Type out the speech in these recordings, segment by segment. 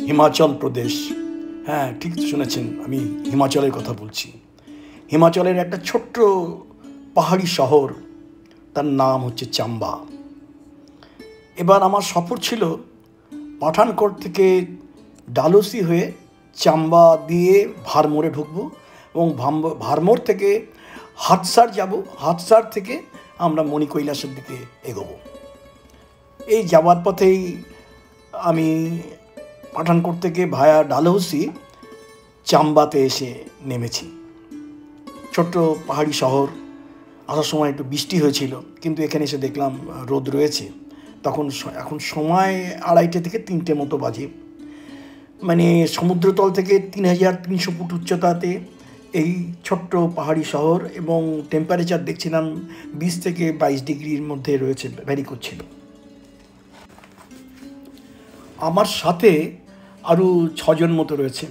হিমাচল প্রদেশ। হ্যাঁ, ঠিক শুনেছেন, আমি হিমাচলের কথা বলছি। হিমাচলের একটা ছোট্ট পাহাড়ি শহর, তার নাম হচ্ছে চাম্বা। এবার আমার সফর ছিল পাঠানকোট থেকে ডালহৌসি হয়ে চাম্বা দিয়ে ভারমোরে ঢুকবো এবং ভারমোর থেকে হাতসার যাব, হাতসার থেকে আমরা মণিকৈলাসের দিকে এগোবো। এই যাওয়ার পথেই আমি পাঠানকোট থেকে ভায়া ডালহৌসি চাম্বাতে এসে নেমেছি। ছোট্ট পাহাড়ি শহর, আসার সময় একটু বৃষ্টি হয়েছিল, কিন্তু এখানে এসে দেখলাম রোদ রয়েছে। এখন সময় 2:30 থেকে 3টে মতো বাজে। মানে সমুদ্রতল থেকে 3300 ফুট উচ্চতাতে এই ছোট্ট পাহাড়ি শহর, এবং টেম্পারেচার দেখছিলাম 20 থেকে 22 ডিগ্রির মধ্যে রয়েছে, ভ্যারি করছিল। আমার সাথে আরও 6 জন মতো রয়েছে।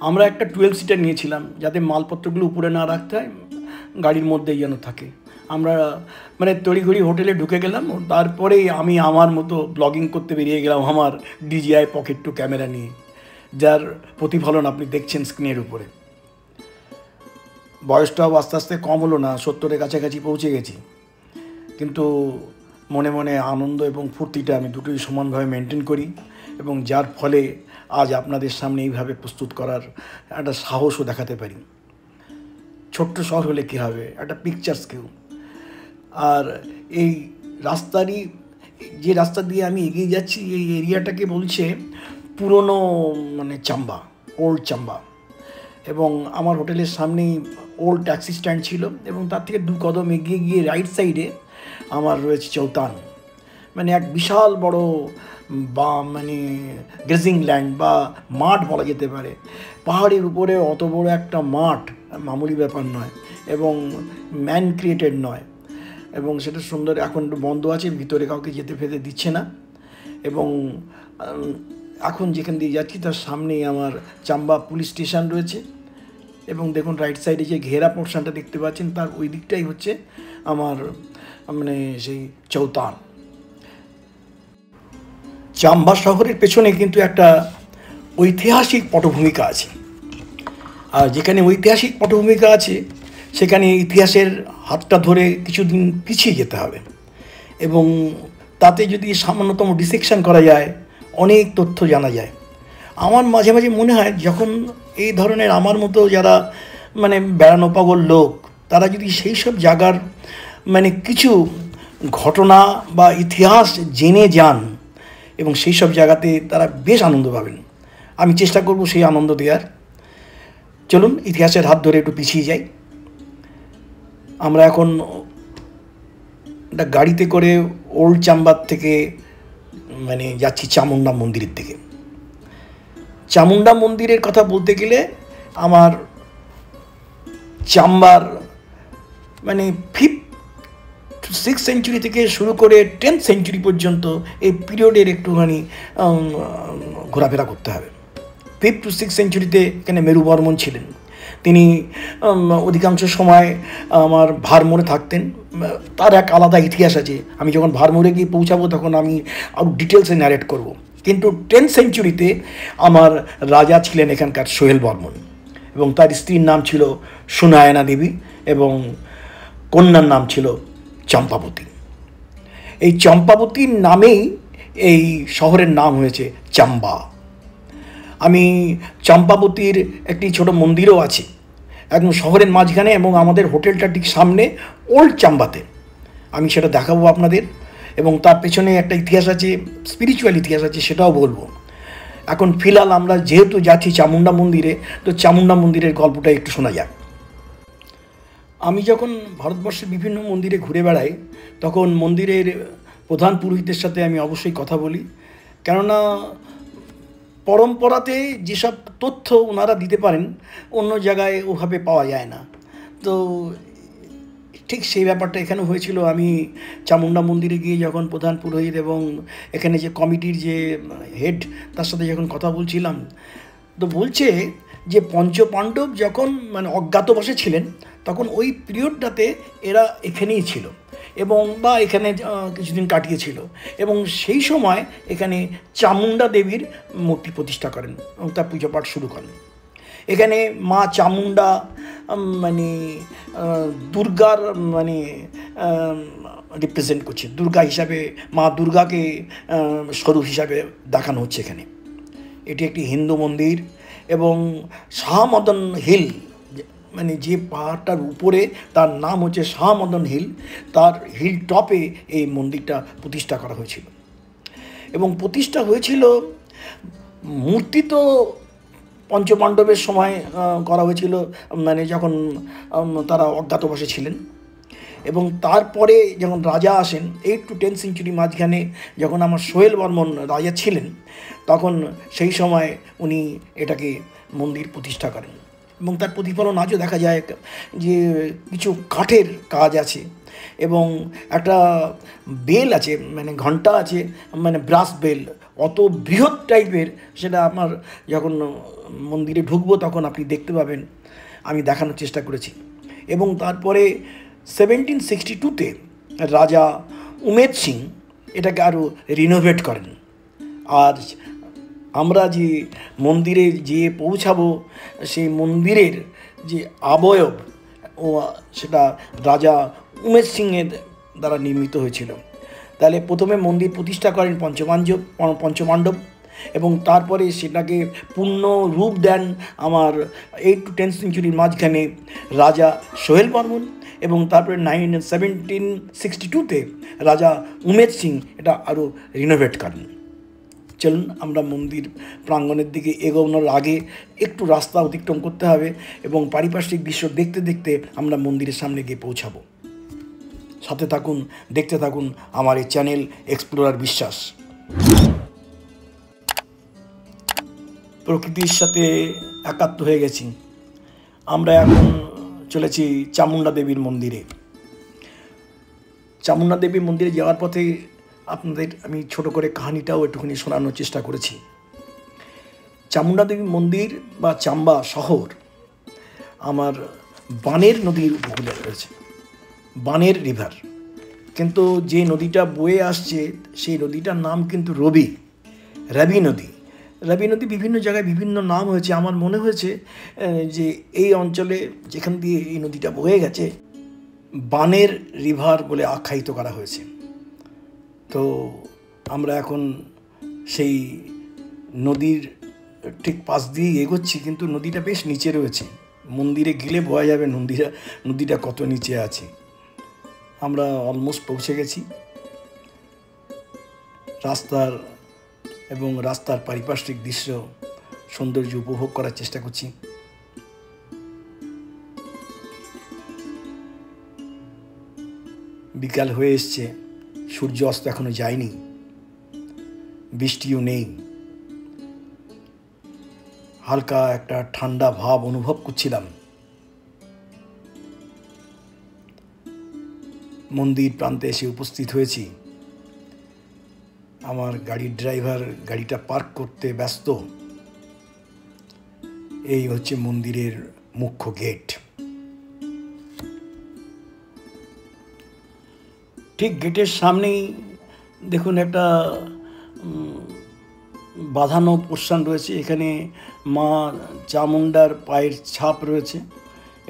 আমরা একটা 12 সিটার নিয়েছিলাম, যাতে মালপত্রগুলো উপরে না রাখতে হয়, গাড়ির মধ্যেই যেন থাকে। আমরা মানে তড়িঘড়ি হোটেলে ঢুকে গেলাম, তারপরেই আমি আমার মতো ব্লগিং করতে বেরিয়ে গেলাম আমার DJI Pocket 2 ক্যামেরা নিয়ে, যার প্রতিফলন আপনি দেখছেন স্ক্রিনের উপরে। বয়সটাও আস্তে আস্তে কম হলো না, 70-এর কাছাকাছি পৌঁছে গেছি, কিন্তু মনে মনে আনন্দ এবং ফুর্তিটা আমি দুটোই সমানভাবে মেনটেন করি, এবং যার ফলে আজ আপনাদের সামনে এইভাবে প্রস্তুত করার একটা সাহসও দেখাতে পারি। ছোট্ট শহর হলে কী হবে, একটা পিকচার্স কেউ। আর এই যে রাস্তা দিয়ে আমি এগিয়ে যাচ্ছি, এই এরিয়াটাকে বলছে পুরনো মানে চাম্বা, ওল্ড চাম্বা। এবং আমার হোটেলের সামনেই ওল্ড ট্যাক্সি স্ট্যান্ড ছিল, এবং তার থেকে 2 কদম এগিয়ে গিয়ে রাইট সাইডে আমার রয়েছে চৌতান, মানে এক বিশাল বড় মানে গ্রেজিং ল্যান্ড বা মাঠ বলা যেতে পারে। পাহাড়ের উপরে অত বড় একটা মাঠ মামুলি ব্যাপার নয়, এবং ম্যান ক্রিয়েটেড নয়, এবং সেটা সুন্দর। এখন বন্ধ আছে, ভিতরে কাউকে যেতে ফেতে দিচ্ছে না। এবং এখন যেখান দিয়ে যাচ্ছি তার সামনেই আমার চাম্বা পুলিশ স্টেশন রয়েছে, এবং দেখুন রাইট সাইডে যে ঘেরা পোর্শনটা দেখতে পাচ্ছেন, তার ওই দিকটাই হচ্ছে আমার মানে সেই চৌতান। চাম্বা শহরের পেছনে কিন্তু একটা ঐতিহাসিক পটভূমিকা আছে, আর যেখানে ঐতিহাসিক পটভূমিকা আছে সেখানে ইতিহাসের হাতটা ধরে কিছুদিন পিছিয়ে যেতে হবে, এবং তাতে যদি সামান্যতম ডিসেকশন করা যায় অনেক তথ্য জানা যায়। আমার মাঝে মাঝে মনে হয়, যখন এই ধরনের আমার মতো যারা মানে বেড়ানো পাগল লোক, তারা যদি সেই সব জায়গার মানে কিছু ঘটনা বা ইতিহাস জেনে যান, এবং সেই সব জায়গাতে তারা বেশ আনন্দ পাবেন। আমি চেষ্টা করব সেই আনন্দ দেওয়ার। চলুন ইতিহাসের হাত ধরে একটু পিছিয়ে যাই। আমরা এখন একটা গাড়িতে করে ওল্ড চাম্বার থেকে মানে যাচ্ছি চামুন্ডা মন্দিরের দিকে। চামুন্ডা মন্দিরের কথা বলতে গেলে আমার চাম্বার মানে 5th to 6th সেঞ্চুরি থেকে শুরু করে 10th সেঞ্চুরি পর্যন্ত এই পিরিয়ডের একটুখানি ঘোরাফেরা করতে হবে। 5th to 6th সেঞ্চুরিতে এখানে মেরু বর্মন ছিলেন। তিনি অধিকাংশ সময় আমার ভারমোরে থাকতেন। তার এক আলাদা ইতিহাস আছে, আমি যখন ভারমোরে গিয়ে পৌঁছাবো তখন আমি আরও ডিটেলসে ন্যারেট করব। কিন্তু 10th সেঞ্চুরিতে আমার রাজা ছিলেন এখানকার সোহেল বর্মন, এবং তার স্ত্রীর নাম ছিল সুনায়না দেবী, এবং কন্যার নাম ছিল চম্পাবতী। এই চম্পাবতীর নামেই এই শহরের নাম হয়েছে চাম্বা। আমি চম্পাবতীর একটি ছোট মন্দিরও আছে একদম শহরের মাঝখানে, এবং আমাদের হোটেলটা ঠিক সামনে ওল্ড চাম্বাতে। আমি সেটা দেখাবো আপনাদের, এবং তার পেছনে একটা ইতিহাস আছে, স্পিরিচুয়াল ইতিহাস আছে, সেটাও বলবো। এখন ফিলহাল আমরা যেহেতু যাচ্ছি চামুন্ডা মন্দিরে, তো চামুন্ডা মন্দিরের গল্পটা একটু শোনা যাক। আমি যখন ভারতবর্ষের বিভিন্ন মন্দিরে ঘুরে বেড়াই, তখন মন্দিরের প্রধান পুরোহিতের সাথে আমি অবশ্যই কথা বলি, কেননা পরম্পরাতে যেসব তথ্য ওনারা দিতে পারেন অন্য জায়গায় ওভাবে পাওয়া যায় না। তো ঠিক সেই ব্যাপারটা এখানে হয়েছিল। আমি চামুন্ডা মন্দিরে গিয়ে যখন প্রধান পুরোহিত এবং এখানে যে কমিটির যে হেড, তার সাথে যখন কথা বলছিলাম, তো বলছে যে পঞ্চপাণ্ডব যখন মানে অজ্ঞাতবাসে ছিলেন তখন ওই পিরিয়ডটাতে এরা এখানেই ছিল এবং বা এখানে কিছুদিন কাটিয়েছিল এবং সেই সময় এখানে চামুণ্ডা দেবীর মূর্তি প্রতিষ্ঠা করেন এবং তার পুজো পাঠ শুরু করেন। এখানে মা চামুণ্ডা মানে দুর্গার মানে রিপ্রেজেন্ট করছে, দুর্গা হিসাবে মা দুর্গাকে স্বরূপ হিসাবে দেখানো হচ্ছে এখানে। এটি একটি হিন্দু মন্দির এবং শাহমদন হিল মানে যে পাহাড়টার উপরে তার নাম হচ্ছে শাহমদন হিল, তার হিল টপে এই মন্দিরটা প্রতিষ্ঠা করা হয়েছিল এবং প্রতিষ্ঠা হয়েছিল মূর্তি তো পঞ্চপাণ্ডবের সময় করা হয়েছিল মানে যখন তারা অজ্ঞাতবাসে ছিলেন এবং তারপরে যখন রাজা আসেন 8 to 10 সেঞ্চুরি মাঝখানে যখন আমার সোহেল বর্মন রাজা ছিলেন তখন সেই সময় উনি এটাকে মন্দির প্রতিষ্ঠা করেন এবং তার প্রতিফলন আজও দেখা যায় যে কিছু কাঠের কাজ আছে এবং একটা বেল আছে মানে ঘণ্টা আছে মানে ব্রাস বেল অত বৃহৎ টাইপের, সেটা আমার যখন মন্দিরে ঢুকবো তখন আপনি দেখতে পাবেন, আমি দেখানোর চেষ্টা করেছি। এবং তারপরে 1762-তে রাজা উমেদ সিং এটাকে আরও রিনোভেট করেন। আর আমরা যে মন্দিরে যেয়ে পৌঁছাবো সেই মন্দিরের যে অবয়ব ও সেটা রাজা উমেদ সিংয়ের দ্বারা নির্মিত হয়েছিল। তাহলে প্রথমে মন্দির প্রতিষ্ঠা করেন পঞ্চপাণ্ডব এবং তারপরে সেটাকে পূর্ণ রূপ দেন আমার 8 to 10 সেঞ্চুরির মাঝখানে রাজা সোহেল বর্মন এবং তারপরে 1762-তে রাজা উমেদ সিং এটা আরও রিনোভেট করেন। চলুন আমরা মন্দির প্রাঙ্গণের দিকে এগোনোর আগে একটু রাস্তা অতিক্রম করতে হবে এবং পারিপার্শ্বিক দৃশ্য দেখতে দেখতে আমরা মন্দিরের সামনে গিয়ে পৌঁছাবো। সাথে থাকুন, দেখতে থাকুন আমার এই চ্যানেল এক্সপ্লোরার বিশ্বাস। প্রকৃতির সাথে একাত্ম হয়ে গেছি। আমরা এখন চলেছি চামুণ্ডা দেবীর মন্দিরে। চামুণ্ডা দেবীর মন্দিরে যাওয়ার পথে আপনাদের আমি ছোট করে কাহিনিটাও একটুখানি শোনানোর চেষ্টা করেছি। চামুণ্ডা দেবী মন্দির বা চাম্বা শহর আমার বানের নদীর উপকূলে রয়েছে, বানের রিভার। কিন্তু যে নদীটা বয়ে আসছে সেই নদীটার নাম কিন্তু রাবি নদী। রাবি নদী বিভিন্ন জায়গায় বিভিন্ন নাম হয়েছে। আমার মনে হয়েছে যে এই অঞ্চলে যেখান দিয়ে এই নদীটা বয়ে গেছে বানের রিভার বলে আখ্যায়িত করা হয়েছে। তো আমরা এখন সেই নদীর ঠিক পাশ দিয়ে এগোচ্ছি, কিন্তু নদীটা বেশ নিচে রয়েছে। মন্দিরে গেলে বোঝা যাবে নদীটা কত নিচে আছে। আমরা অলমোস্ট পৌঁছে গেছি। রাস্তার পারিপার্শ্বিক দৃশ্য সৌন্দর্য উপভোগ করার চেষ্টা করছি। বিকাল হয়ে এসছে, সূর্য অস্ত এখনো যায়নি, বৃষ্টিও নেই। হালকা একটা ঠান্ডা ভাব অনুভব করছিলাম। মন্দির প্রান্তে এসে উপস্থিত হয়েছি। আমার গাড়ির ড্রাইভার গাড়িটা পার্ক করতে ব্যস্ত। এই হচ্ছে মন্দিরের মুখ্য গেট। ঠিক গেটের সামনেই দেখুন একটা বাঁধানো পোর্শন রয়েছে। এখানে মা চামুণ্ডার পায়ের ছাপ রয়েছে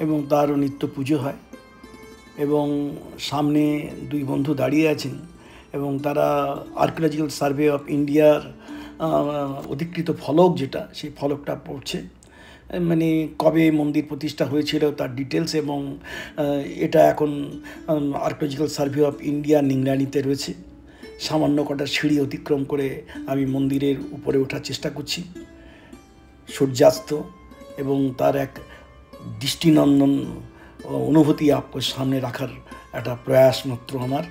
এবং তারও নিত্য পুজো হয় এবং সামনে দুই বন্ধু দাঁড়িয়ে আছেন এবং তারা আর্কিওলজিক্যাল সার্ভে অফ ইন্ডিয়ার অধিকৃত ফলক যেটা সেই ফলকটা পড়ছে, মানে কবে মন্দির প্রতিষ্ঠা হয়েছিল তার ডিটেলস। এবং এটা এখন আর্কিওলজিক্যাল সার্ভে অফ ইন্ডিয়া নিংরানিতে রয়েছে। সামান্য কটা সিঁড়ি অতিক্রম করে আমি মন্দিরের উপরে ওঠার চেষ্টা করছি। সূর্যাস্ত এবং তার এক দৃষ্টিনন্দন অনুভূতি আপনার সামনে রাখার একটা প্রয়াস মাত্র আমার।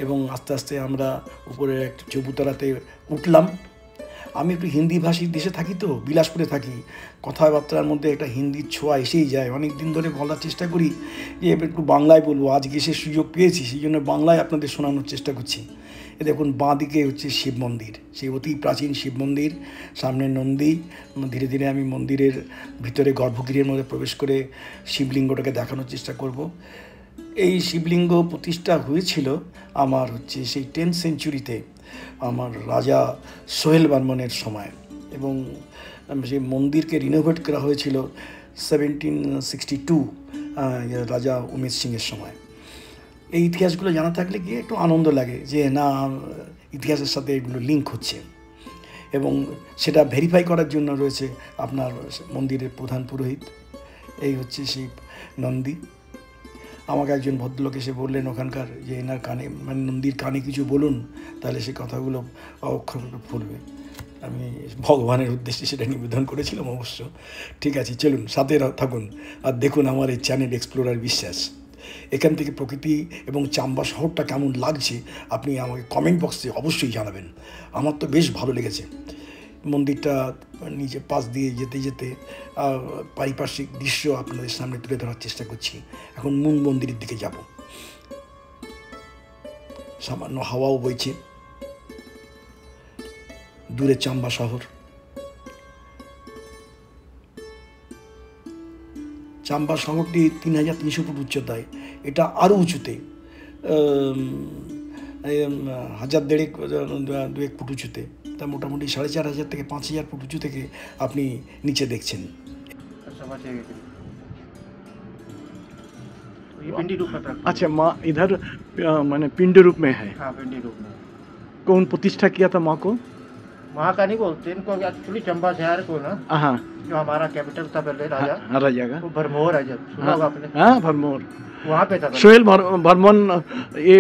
এবং আস্তে আস্তে আমরা উপরে একটা চবুতলাতে উঠলাম। আমি একটু হিন্দি ভাষী দেশে থাকি, তো বিলাসপুরে থাকি, কথাবার্তার মধ্যে একটা হিন্দির ছোঁয়া এসেই যায়। অনেক দিন ধরে বলার চেষ্টা করি যে একটু বাংলায় বলবো, আজকে সে সুযোগ পেয়েছি, সেই জন্য বাংলায় আপনাদের শোনানোর চেষ্টা করছি। এ দেখুন বাঁ দিকে হচ্ছে শিব মন্দির, সেই অতি প্রাচীন শিব মন্দির, সামনে নন্দী। ধীরে ধীরে আমি মন্দিরের ভিতরে গর্ভগৃহের মধ্যে প্রবেশ করে শিবলিঙ্গটাকে দেখানোর চেষ্টা করব। এই শিবলিঙ্গ প্রতিষ্ঠা হয়েছিল আমার হচ্ছে সেই 10th সেঞ্চুরিতে, আমার রাজা সোহেল বর্মনের সময়, এবং সেই মন্দিরকে রিনোভেট করা হয়েছিল 1762 রাজা উমেশ সিংয়ের সময়। এই ইতিহাসগুলো জানা থাকলে গিয়ে একটু আনন্দ লাগে যে না, ইতিহাসের সাথে এগুলো লিঙ্ক হচ্ছে, এবং সেটা ভেরিফাই করার জন্য রয়েছে আপনার মন্দিরের প্রধান পুরোহিত। এই হচ্ছে সেই নন্দী। আমাকে একজন ভদ্রলোক এসে বললেন ওখানকার যে এনার কানে, মানে নন্দীর কানে কিছু বলুন, তাহলে সে কথাগুলো অক্ষর ফুলবে। আমি ভগবানের উদ্দেশ্যে সেটা নিবেদন করেছিলাম অবশ্য। ঠিক আছে, চলুন সাথে থাকুন আর দেখুন আমার এই চ্যানেল এক্সপ্লোরার বিশ্বাস। এখান থেকে প্রকৃতি এবং চাম্বা শহরটা কেমন লাগছে আপনি আমাকে কমেন্ট বক্সে অবশ্যই জানাবেন। আমার তো বেশ ভালো লেগেছে। মন্দিরটা নিচে পাশ দিয়ে যেতে যেতে পারিপার্শ্বিক দৃশ্য আপনাদের সামনে তুলে ধরার চেষ্টা করছি। এখন মূল মন্দিরের দিকে যাব। সামান্য হাওয়াও বইছে, দূরে চাম্বা শহর। চাম্বা শহরটি 3300 ফুট উচ্চতায়, এটা আরও উঁচুতে, 1000-1500 ফুট উঁচুতে। তা মোটামুটি 4500 থেকে 5000 ফুট উঁচু থেকে আপনি নিচে দেখছেন। अच्छा माँ इधर मैंने पिंड रूप में है। हाँ, पिंडी रूप में। कौन प्रतिष्ठा किया था माँ को? माँ का नहीं बोलते इनको, एक्चुअली चंबा शहर को ना, हाँ जो हमारा कैपिटल था पहले राजा, हाँ राजा का, वो भरमौर है, जब सुना होगा आपने। हाँ भरमौर, वहाँ पे था पहले। सोहेल बर्मन ये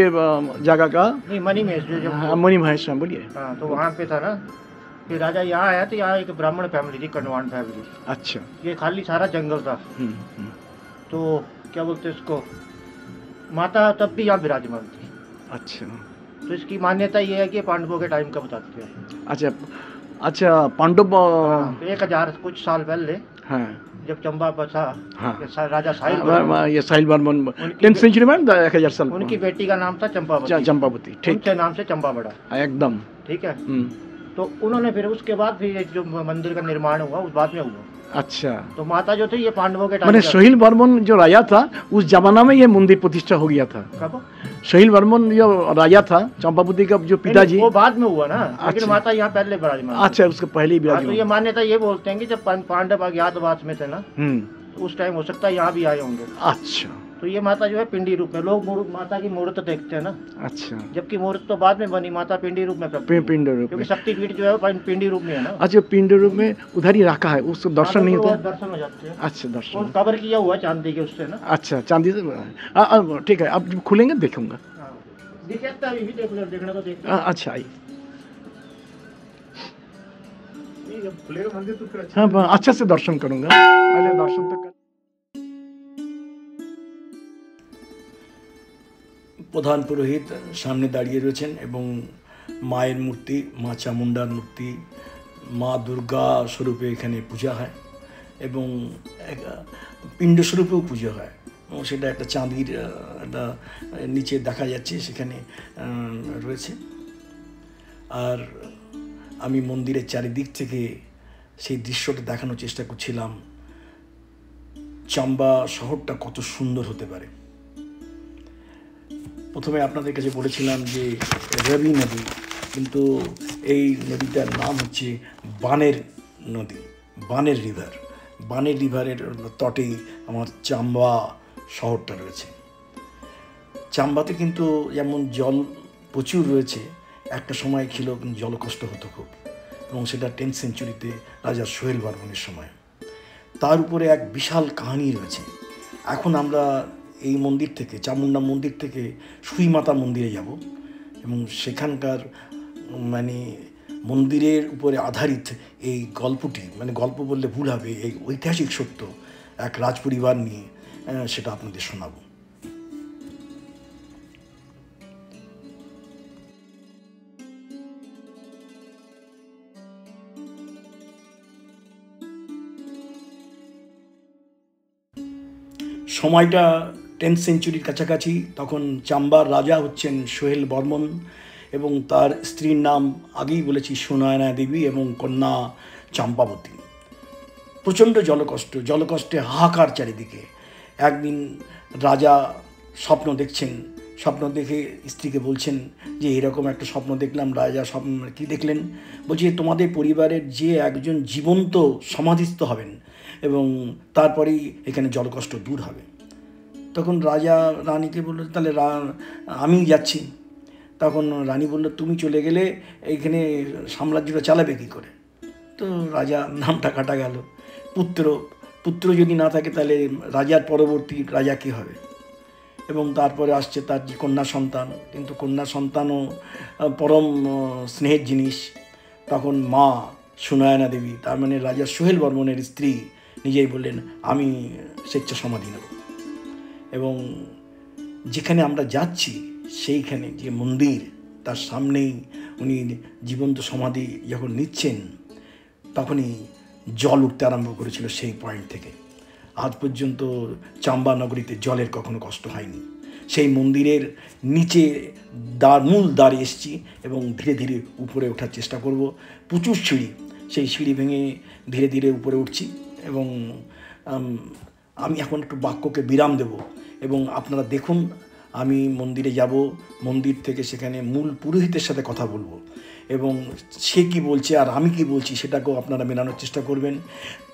जगह का नहीं, मनी में जो हाँ, मणि महेश में बोलिए। हाँ, तो वहाँ पे था ना। फिर राजा यहाँ आया तो यहाँ एक ब्राह्मण फैमिली थी, कनवान फैमिली। अच्छा ये खाली सारा जंगल था। हम्म। तो क्या बोलते इसको, माता तब भी यहाँ विराजमान थी। अच्छा तो इसकी मान्यता ये है कि पांडवों के टाइम का बताते हैं। अच्छा अच्छा पांडव 1000 कुछ साल पहले हाँ जब चंबा बसा, हाँ। राजा साहिल ये साहिल बर्मन 10th सेंचुरी में 1000 साल उनकी बेटी का नाम था चंपावती। चंपावती, ठीक, उनके नाम से चंपा पड़ा, एकदम ठीक है। तो उन्होंने फिर उसके बाद फिर ये जो मंदिर का निर्माण हुआ उस बाद में हुआ। अच्छा, तो माता जो थी ये पांडवों के टाइम मैंने सोहेल बर्मन जो राजा था उस जमाना में ये मंदिर प्रतिष्ठा हो गया था। कब? सोहेल बर्मन जो राजा था, चंपावती का जो पिताजी, वो बाद में हुआ ना, लेकिन अच्छा। माता यहाँ पहले विराजमान। अच्छा, उसके पहले ही हाँ, तो ये विराजमान। मान्यता ये बोलते हैं कि जब पांडव अज्ञातवास में थे ना, तो उस टाइम हो सकता है यहाँ भी आए होंगे। अच्छा तो ये माता जो है पिंडी रूप में, लोग माता की मूर्त देखते हैं ना, अच्छा, जबकि मूर्त तो बाद में बनी, माता पिंडी रूप में प्रकट हुई। पिंड रूप क्योंकि में। शक्तिपीठ जो है वो पिंडी रूप में है ना। अच्छा, पिंड रूप में उधर ही रखा है, उसको दर्शन नहीं होता? दर्शन हो जाते हैं। अच्छा, और दर्शन, कवर किया हुआ चांदी के उससे ना। अच्छा, चांदी से ठीक है, अब जब खुलेंगे देखूंगा। हाँ, दिखता है, अभी भी देख लो, देखना तो देखना। अच्छा आइए। जब खुलेगा मंदिर तो फिर अच्छा। हाँ, अच्छा से दर्शन करूंगा, पहले दर्शन तो कर। প্রধান পুরোহিত সামনে দাঁড়িয়ে রয়েছেন এবং মায়ের মূর্তি, মা চামুন্ডার মূর্তি, মা দুর্গা স্বরূপে এখানে পূজা হয় এবং পিণ্ড স্বরূপেও পুজো হয়, এবং সেটা একটা চাঁদির একটা নিচে দেখা যাচ্ছে সেখানে রয়েছে। আর আমি মন্দিরের চারিদিক থেকে সেই দৃশ্যটা দেখানোর চেষ্টা করছিলাম, চাম্বা শহরটা কত সুন্দর হতে পারে। প্রথমে আপনাদের কাছে বলেছিলাম যে রবি নদী, কিন্তু এই নদীটার নাম হচ্ছে বানের নদী, বানের রিভার। বানের রিভারের তটেই আমার চাম্বা শহরটা রয়েছে। চাম্বাতে কিন্তু যেমন জল প্রচুর রয়েছে, একটা সময় ছিল কিন্তু জলকষ্ট হতো খুব, এবং সেটা 10th সেঞ্চুরিতে রাজা সোহেল বর্মনের সময়। তার উপরে এক বিশাল কাহিনী রয়েছে। এখন আমরা এই মন্দির থেকে, চামুন্ডা মন্দির থেকে সুইমাতা মন্দিরে যাব, এবং সেখানকার মানে মন্দিরের উপরে আধারিত এই গল্পটি, মানে গল্প বললে ভুল হবে, এই ঐতিহাসিক সত্য এক রাজপরিবার নিয়ে সেটা আপনাদের শোনাবো। সময়টা 10th সেঞ্চুরির কাছাকাছি। তখন চাম্বার রাজা হচ্ছেন সোহেল বর্মন, এবং তার স্ত্রীর নাম আগেই বলেছি সুনয়না দেবী এবং কন্যা চম্পাবতী। প্রচণ্ড জলকষ্টে হাহাকার চারিদিকে। একদিন রাজা স্বপ্ন দেখছেন, স্বপ্ন দেখে স্ত্রীকে বলছেন যে এরকম একটা স্বপ্ন দেখলাম। রাজা স্বপ্ন কী দেখলেন? বলছে তোমাদের পরিবারের যে একজন জীবন্ত সমাধিস্থ হবেন এবং তারপরেই এখানে জলকষ্ট দূর হবে। তখন রাজা রানীকে বলল তাহলে আমি যাচ্ছি। তখন রানী বলল তুমি চলে গেলে এইখানে সাম্রাজ্যটা চালাবে কী করে? তো রাজা নামটা কাটা গেল। পুত্র যদি না থাকে তাহলে রাজার পরবর্তী রাজা কী হবে? এবং তারপরে আসছে তার যে কন্যা সন্তান, কিন্তু কন্যা সন্তানও পরম স্নেহের জিনিস। তখন মা সুনয়না দেবী, তার মানে রাজা সোহেল বর্মনের স্ত্রী, নিজেই বললেন আমি স্বেচ্ছা সমাধি নেব। এবং যেখানে আমরা যাচ্ছি সেইখানে যে মন্দির, তার সামনেই উনি জীবন্ত সমাধি যখন নিচ্ছেন তখনই জল উঠতে আরম্ভ করেছিল সেই পয়েন্ট থেকে। আজ পর্যন্ত চাম্বা নগরীতে জলের কখনো কষ্ট হয়নি। সেই মন্দিরের নিচে মূল দ্বারে এসেছি এবং ধীরে ধীরে উপরে ওঠার চেষ্টা করব। প্রচুর সিঁড়ি, সেই সিঁড়ি ভেঙে ধীরে ধীরে উপরে উঠছি এবং আমি এখন একটু বাক্যকে বিরাম দেব এবং আপনারা দেখুন আমি মন্দিরে যাব, মন্দির থেকে সেখানে মূল পুরোহিতের সাথে কথা বলবো এবং সে কি বলছে আর আমি কি বলছি সেটাকেও আপনারা মেলানোর চেষ্টা করবেন।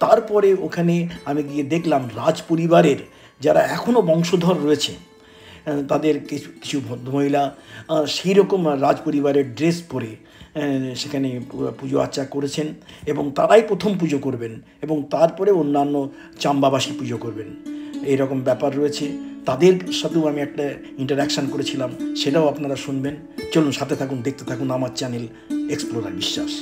তারপরে ওখানে আমি গিয়ে দেখলাম রাজ পরিবারের যারা এখনও বংশধর রয়েছে তাদের কিছু ভদ্রমহিলা সেই রকম রাজ পরিবারের ড্রেস পরে সেখানে পুজো আর্চা করেছেন এবং তারাই প্রথম পুজো করবেন এবং তারপরে অন্যান্য চাম্বাবাসী পুজো করবেন। এইরকম ব্যাপার রয়েছে। তাদের সাথেও আমি একটা ইন্টারাকশান করেছিলাম, সেটাও আপনারা শুনবেন। চলুন সাথে থাকুন, দেখতে থাকুন আমার চ্যানেল এক্সপ্লোরার বিশ্বাস।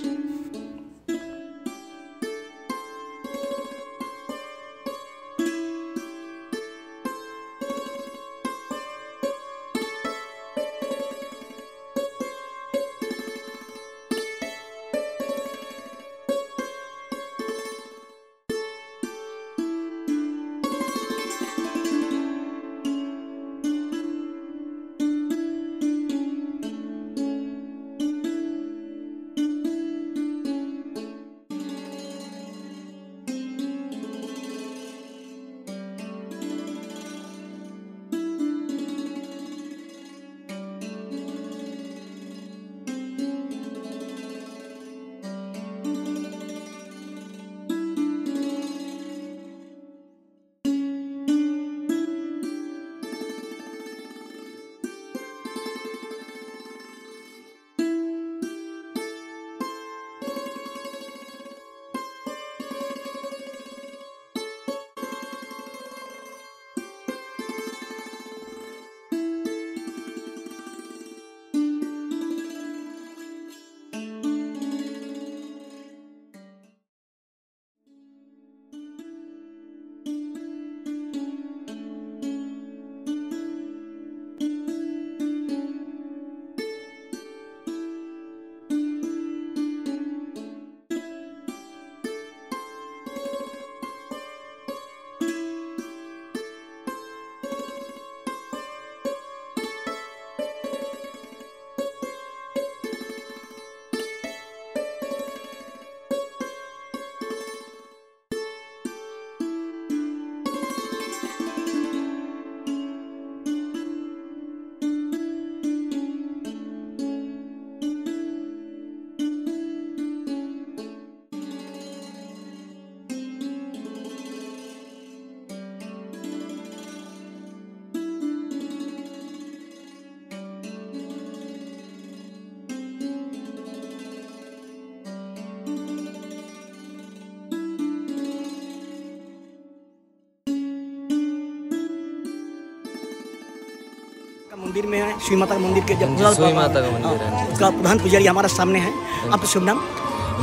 मंदिर में है, शिव माता का मंदिर के जब शिव माता का मंदिर है, उसका प्रधान पुजारी हमारा सामने है। आपका शुभ नाम?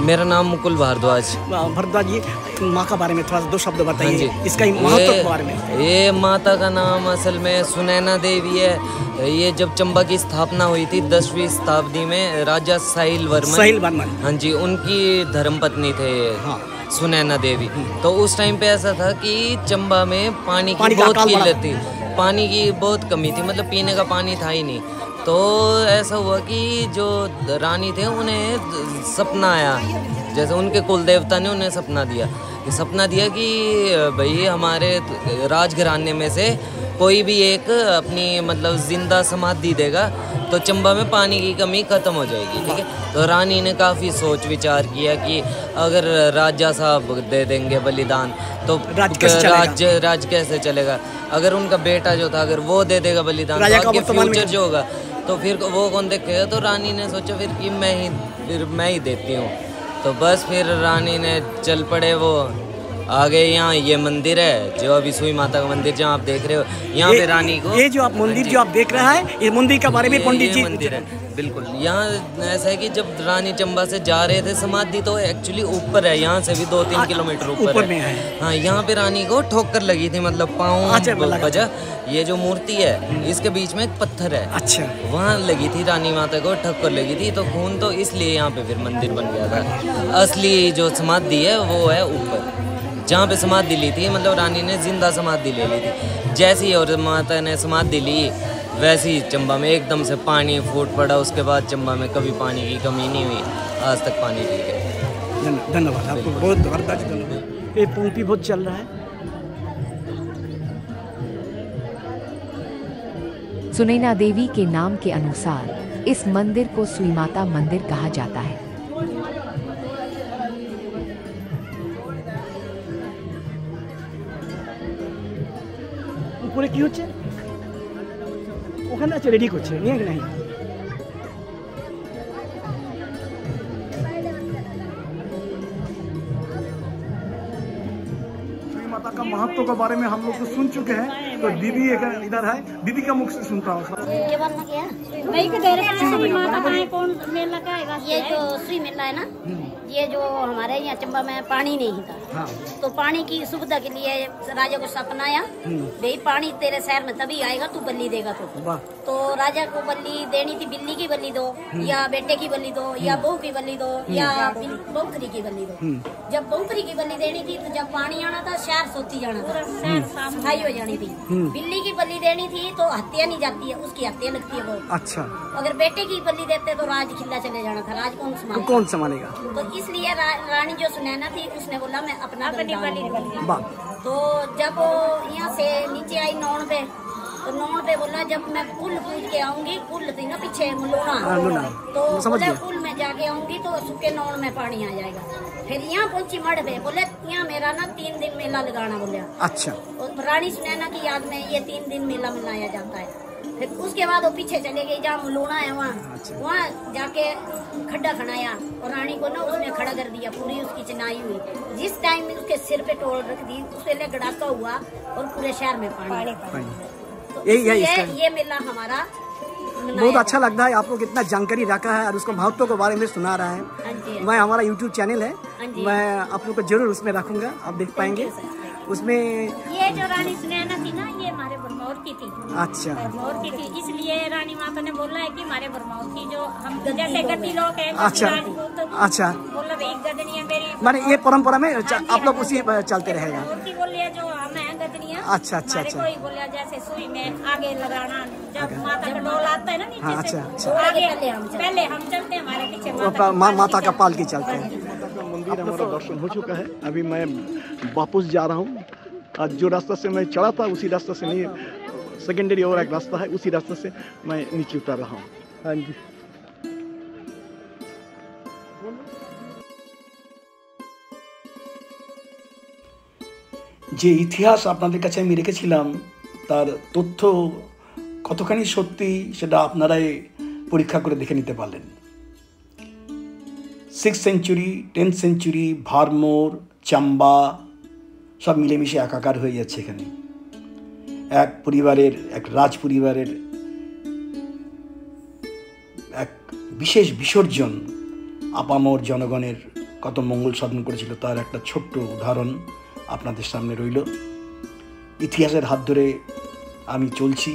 मेरा नाम मुकुल भारद्वाज। भारद्वाज जी, माँ का बारे में थोड़ा दो शब्द बताइए, इसका महत्व के बारे में। ये माता का नाम असल में सुनैना देवी है। ये जब चंबा की स्थापना हुई थी 10वीं शताब्दी में, राजा साहिल वर्मन, हाँ जी, उनकी धर्मपत्नी थे हाँ। सुनैना देवी। तो उस टाइम पे ऐसा था कि चंबा में पानी की बहुत किल्लत थी, पानी की बहुत कमी थी, मतलब पीने का पानी था ही नहीं। तो ऐसा हुआ कि जो रानी थे उन्हें सपना आया, जैसे उनके कुल देवता ने उन्हें सपना दिया कि भाई हमारे राजघराने में से कोई भी एक अपनी मतलब जिंदा समाधि देगा तो चंबा में पानी की कमी खत्म हो जाएगी, ठीक है। तो रानी ने काफ़ी सोच विचार किया कि अगर राजा साहब दे देंगे बलिदान तो राज कैसे चलेगा, अगर उनका बेटा जो था अगर वो दे देगा बलिदान तो आगे फ्यूचर जो होगा तो फिर वो कौन देखेगा। तो रानी ने सोचा फिर कि मैं ही देती हूँ। तो बस फिर रानी ने चल पड़े, वो आ गए। यहाँ ये मंदिर है जो अभी सुई माता का मंदिर जहाँ आप देख रहे हो, यहाँ पे रानी को ये जो आप मंदिर जो आप देख रहा है, ये मंदिर के बारे में पंडित जी मंदिर है बिल्कुल। यहाँ ऐसा है कि जब रानी चंबा से जा रहे थे समाधि तो एक्चुअली ऊपर है, यहाँ से भी 2-3 किलोमीटर ऊपर है। हाँ, यहाँ पे रानी को ठोकर लगी थी, मतलब पाँव बजा। ये जो मूर्ति है इसके बीच में एक पत्थर है, अच्छा, वहाँ लगी थी रानी माता को ठोकर लगी थी, तो खून तो इसलिए यहाँ पे फिर मंदिर बन गया था। असली जो समाधि है वो है ऊपर, जहाँ पे समाधि ली थी, मतलब रानी ने जिंदा समाधि ले ली थी। जैसी और माता ने समाधि ली वैसे ही चंबा में एकदम से पानी फूट पड़ा। उसके बाद चंबा में कभी पानी की कमी नहीं हुई, आज तक पानी ठीक है। धन्यवाद आपको, बहुत धन्यवाद। ये पंक्ति बहुत चल रहा है। सुनैना देवी के नाम के अनुसार इस मंदिर को सुई माता मंदिर कहा जाता है। উপরে কি হচ্ছে? ওখানে আছে, রেডি করছে, নিয়ে নাই। श्री माता का महत्व के बारे में हम लोग तो सुन चुके हैं, तो दीदी इधर है, दीदी का मुख से सुनता हूँ। ये जो सुई मेला है ना, ये जो हमारे यहाँ चंबा में पानी नहीं था, हाँ। तो पानी की सुविधा के लिए राजा को सपना आया, भाई पानी तेरे शहर में तभी आएगा तू बल्ली देगा तो राजा को बल्ली देनी थी, बिल्ली की बल्ली दो या बेटे की बल्ली दो या बहू की बल्ली दो या बहुतरी की बल्ली दो। जब बहुतरी की बल्ली देनी थी तो जब पानी आना था शहर सोती जाना था, सफाई हो जानी थी। बिल्ली की बल्ली देनी थी तो हत्या नहीं जाती है, उसकी हत्या लगती है वो। अच्छा, अगर बेटे की बल्ली देते तो राज खिला चले जाना था, राज कौन संभालेगा। तो इसलिए रानी जो सुनैना थी उसने बोला मैं अपना तो जब यहाँ से नीचे आई नौन पे, तो नौन पे बोला जब मैं कुल पूज के आऊंगी, कुल थी ना पीछे मुलोना, तो बोले कुल में जाके आऊंगी तो सुखे नौन में पानी आ जाएगा। फिर यहाँ पहुंची मड़ पे, बोले यहाँ मेरा ना 3 दिन मेला लगाना बोले। अच्छा, और रानी सुनैना की याद में ये 3 दिन मेला मनाया जाता है। फिर उसके बाद वो पीछे चले गए जहाँ मुलोना है, वहाँ जाके खड्डा खनाया और रानी को ना उसने खड़ा कर दिया, पूरी उसकी चिनाई हुई। जिस टाइम में उसके सिर पे टोल रख दी उसके लिए गड़ाका हुआ और पूरे शहर में पानी। तो ये मेला हमारा बहुत अच्छा लगता है। आपको कितना जानकारी रखा है और उसको महत्व के बारे में सुना रहा है। मैं हमारा YouTube चैनल है, मैं आप लोग को जरूर उसमें रखूंगा, आप देख पाएंगे उसमें। ये जो रानी सुनैना थी ना, ये हमारे बरमौर की थी। अच्छा, बरमौर की थी, इसलिए रानी माता ने बोला है कि हमारे बरमौर की जो हम जैसे गद्दी लोग हैं। अच्छा, अच्छा, बोला भाई गदनिया मेरी, माने ये परंपरा में आप लोग उसी चलते रहेगा। बोलिए जो हम हैं गदनिया। अच्छा अच्छा अच्छा, कोई बोलिया जैसे सुई में आगे लगाना, जब माता का डोल आता है ना नीचे से, तो आगे पहले हम चलते हैं, हमारे पीछे माता का पालकी चलते हैं। मंदिर हमारा दर्शन हो चुका है, अभी मैं वापस जा रहा हूँ। आज जो रास्ता से मैं चढ़ा था उसी रास्ता से नहीं, सेकेंडरी और एक रास्ता है, उसी रास्ते से मैं नीचे उतर रहा हूँ। हाँ जी, যে ইতিহাস আপনাদের কাছে আমি রেখেছিলাম তার তথ্য কতখানি সত্যি সেটা আপনারাই পরীক্ষা করে দেখে নিতে পারলেন। 6th century, 10th century, ভারমোর, Chamba সব মিলেমিশে একাকার হয়ে যাচ্ছে এখানে। এক পরিবারের, এক রাজ পরিবারের এক বিশেষ বিসর্জন আপামর জনগণের কত মঙ্গল সাধন করেছিল তার একটা ছোট্ট উদাহরণ আপনাদের সামনে রইল। ইতিহাসের হাত ধরে আমি চলছি।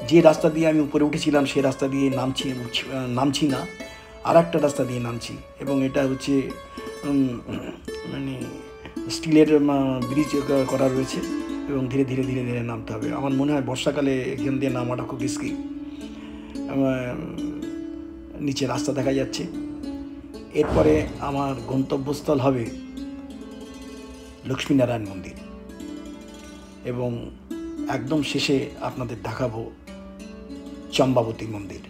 যে রাস্তা দিয়ে আমি উপরে উঠেছিলাম সে রাস্তা দিয়ে নামছি না, আর একটা রাস্তা দিয়ে নামছি, এবং এটা হচ্ছে মানে স্টিলের ব্রিজ করা রয়েছে এবং ধীরে ধীরে ধীরে ধীরে নামতে হবে। আমার মনে হয় বর্ষাকালে এখান দিয়ে নামাটা খুব রিস্কি। নিচে রাস্তা দেখা যাচ্ছে। এরপরে আমার গন্তব্যস্থল হবে লক্ষ্মীনারায়ণ মন্দির এবং একদম শেষে আপনাদের দেখাবো চম্পাবতী মন্দির,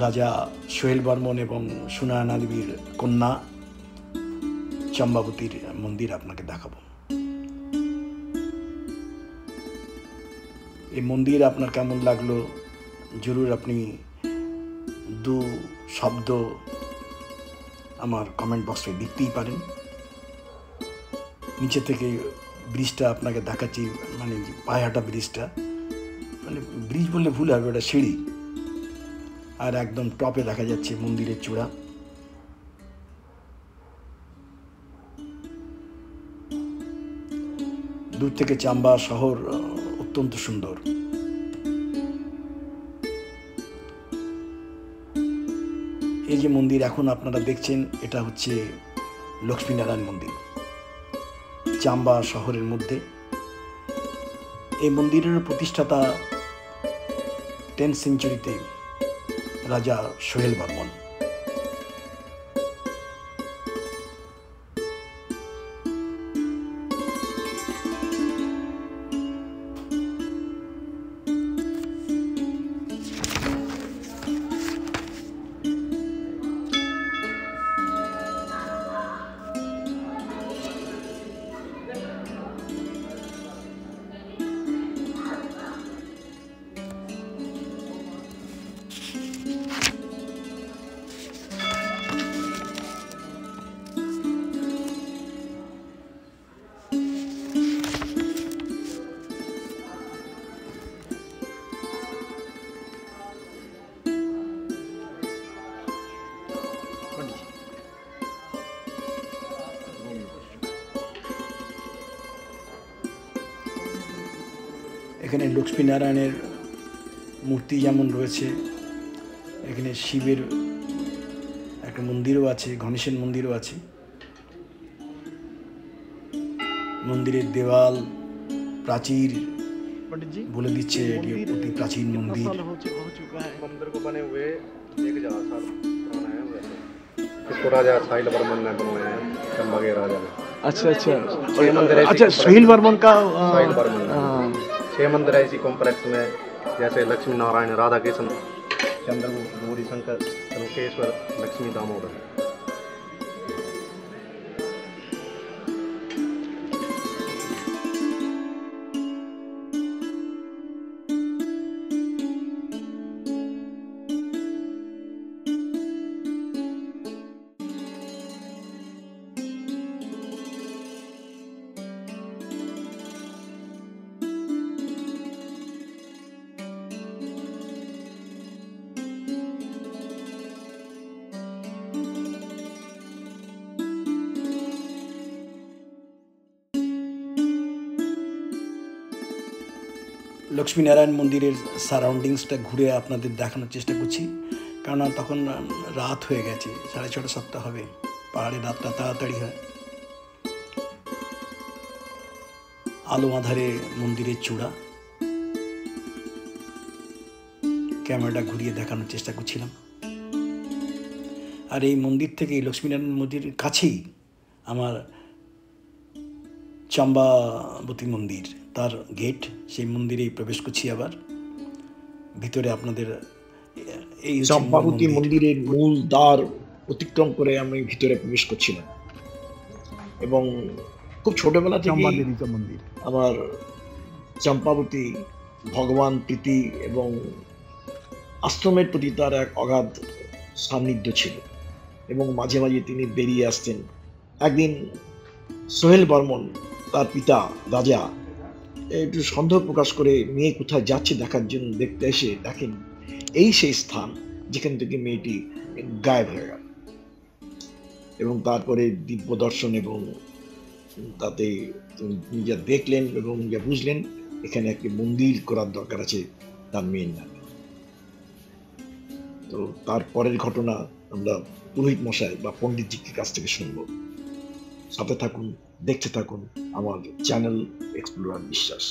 রাজা সোহেল বর্মন এবং সুনয়না দেবীর কন্যা চম্পাবতীর মন্দির আপনাকে দেখাবো। এই মন্দির আপনার কেমন লাগলো জরুর আপনি দু শব্দ আমার কমেন্ট বক্সে লিখতেই পারেন। নিচে থেকে ব্রিজটা আপনাকে দেখাচ্ছি, মানে পায়ে হাঁটা ব্রিজটা, মানে ব্রিজ বললে ভুল হবে, ওটা সিঁড়ি। আর একদম টপে দেখা যাচ্ছে মন্দিরের চূড়া। দূর থেকে চাম্বা শহর অত্যন্ত সুন্দর। এই যে মন্দির এখন আপনারা দেখছেন, এটা হচ্ছে লক্ষ্মীনারায়ণ মন্দির চাম্বা শহরের মধ্যে। এই মন্দিরের প্রতিষ্ঠাতা 10th সেঞ্চুরিতে রাজা সোহেল বর্মন। এখানে লক্ষ্মীনারায়ণের মূর্তি যেমন রয়েছে, এখানে শিবের একটা মন্দিরও আছে, গণেশের মন্দিরও আছে। মন্দিরের দেওয়াল প্রাচীর বলে দিচ্ছে এটি অতি প্রাচীন মন্দির। मंदिर को बने हुए 1000 साल पुराना है वैसे। इसको राजा साहिल वर्मन ने बनवाया है, चंबा के राजा ने। अच्छा अच्छा अच्छा, सोहेल वर्मन का साहिल वर्मन। 6 मंदिर है इसी कॉम्प्लेक्स में, जैसे लक्ष्मी नारायण, राधा कृष्ण, चंद्रगुप्त, गौरी शंकर, लंकेश्वर, लक्ष्मी दामोदर। লক্ষ্মীনারায়ণ মন্দিরের সারাউন্ডিংসটা ঘুরে আপনাদের দেখানোর চেষ্টা করছি, কেননা তখন রাত হয়ে গেছে, 6:30 7টা হবে। পাহাড়ে রাতটা তাড়াতাড়ি হয়। আলো আঁধারে মন্দিরের চূড়া, ক্যামেরাটা ঘুরিয়ে দেখানোর চেষ্টা করছিলাম। আর এই মন্দির থেকে, লক্ষ্মীনারায়ণ মন্দিরের কাছেই আমার চম্পাবতী মন্দির, তার গেট, সেই মন্দিরেই প্রবেশ করছি। আবার ভিতরে আপনাদের এই চম্পাবতী মন্দিরের মূল দ্বার অতিক্রম করে আমি ভিতরে প্রবেশ করছিলাম এবং খুব ছোটবেলা থেকে আমার চম্পাবতী ভগবান প্রীতি এবং আশ্রমের প্রতি তার এক অগাধ সান্নিধ্য ছিল এবং মাঝে মাঝে তিনি বেরিয়ে আসতেন। একদিন সোহেল বর্মন, তার পিতা রাজা, একটু সন্দেহ প্রকাশ করে মেয়ে কোথায় যাচ্ছে দেখার জন্য দেখতে এসে দেখেন এই সেই স্থান যেখান থেকে মেয়েটি গায়েব হয়ে গেল। এবং তারপরে দিব্য দর্শন এবং তাতে তিনি যা দেখলেন এবং যা বুঝলেন এখানে একটি মন্দির করার দরকার আছে তার মেয়ের নামে। তো তারপরের ঘটনা আমরা পুরোহিত মশাই বা পণ্ডিতজির কাছ থেকে শুনব। সাথে থাকুন, দেখতে থাকুন আমার চ্যানেল এক্সপ্লোরার বিশ্বাস।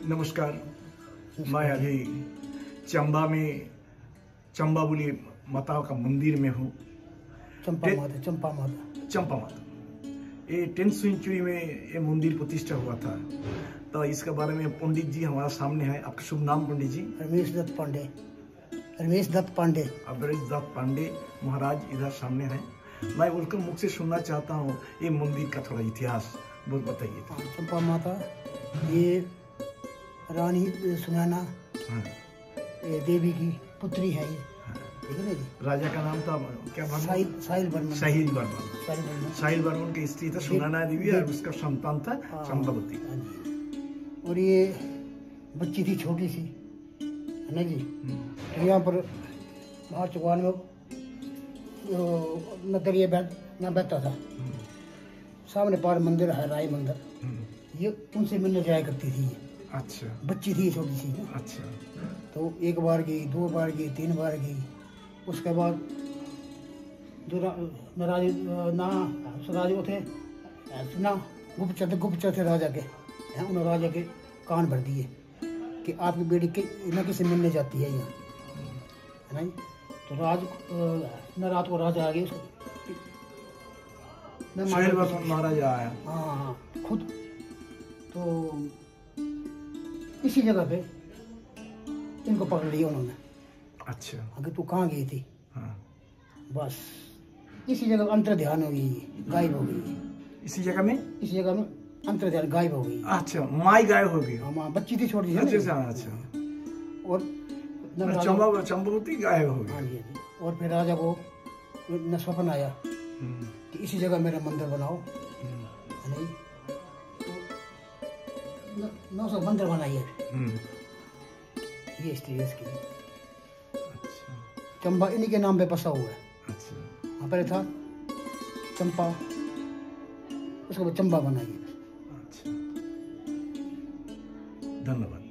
नमस्कार। मैं अभी चंबा में चंबाबुली माता का मंदिर में हूँ। चंपा माता ये 10th सेंचुरी में ये मंदिर प्रतिष्ठा हुआ था। तो इसके बारे में पंडित जी हमारा सामने है। आपका शुभ नाम पंडित जी? रमेश दत्त पांडे महाराज इधर सामने है। मैं उनके मुख से सुनना चाहता हूँ ये मंदिर का थोड़ा इतिहास बहुत बताइए। चंपा माता ये रानी सुनैना देवी की पुत्री है ये, ठीक है ना जी। राजा का नाम था क्या? साहिल वर्मन की स्त्री था सुनैना देवी और उसका संतान था चंपावती। और ये बच्ची थी छोटी सी, है ना जी। तो यहाँ पर बाहर चौगान में नदरिया बैठता था। सामने पार मंदिर है, राय मंदिर। ये उनसे मिलने जाया करती थी। अच्छा। बच्ची थी छोटी सी। अच्छा। तो एक बार गई, 2 बार गई, 3 बार गई। उसके बाद जो राजे थे ना, गुप्तचर थे राजा के, उन्होंने राजा के कान भर दिए कि आपकी बेटी के न किसी मिलने जाती है यहाँ, है ना। तो रात को राजा आ गए, महाराजा आया। हाँ खुद। तो इसी जगह पे इनको पकड़ लिया उन्होंने। अच्छा। अगर तू कहाँ गई थी? हाँ। बस इसी जगह अंतर ध्यान हो गई, गायब हो गई। इसी जगह में अंतर ध्यान गायब हो गई। अच्छा, माई गायब हो गई। हाँ, बच्ची थी छोटी सी। अच्छा। और चंपावती गायब हो गई। हाँ जी। और फिर राजा को न स्वप्न आया कि इसी जगह मेरा मंदिर बनाओ, है नहीं। तो 900 मंदिर बनाइए। ये स्त्री इसकी। अच्छा। चंबा इन्हीं के नाम पे बसा हुआ है। अच्छा। वहाँ पहले था चंपा, उसके बाद चंबा बनाइए। अच्छा, धन्यवाद।